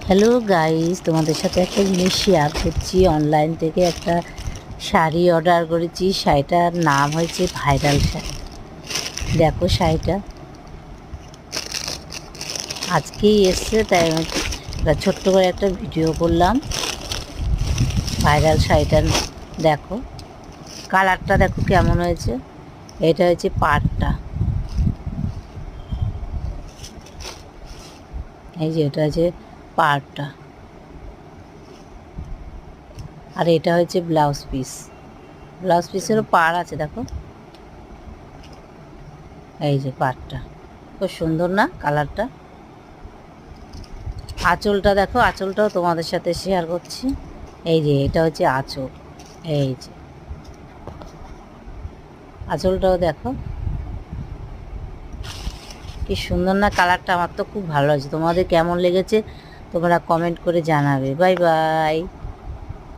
Hello guys, তোমাদের সাথে একটা জিনিস শেয়ার করছি। অনলাইন থেকে একটা শাড়ি অর্ডার করেছি। শাড়িটার নাম হয়েছে ভাইরাল শাড়ি। দেখো শাড়িটা আজকেই এসছে, তাই আমি একটা ছোট্ট করে একটা ভিডিও করলাম। ভাইরাল শাড়িটা দেখো, কালারটা দেখো কেমন হয়েছে। এটা হচ্ছে পাড়টা, এই যে এটা হচ্ছে পাড়টা, আর এটা হচ্ছে ব্লাউজ পিস। ব্লাউজ পিসেরও পাড় আছে দেখো, এই যে পাড়টা খুব সুন্দর না কালারটা। আঁচলটা দেখো, আঁচলটাও তোমাদের সাথে শেয়ার করছি। এই যে এটা হচ্ছে আঁচল, এই যে আঁচলটাও দেখো কি সুন্দর না কালারটা। আমার তো খুব ভালো লাগছে। তোমাদের কেমন লেগেছে তোমরা কমেন্ট করে জানাবে। Bye bye.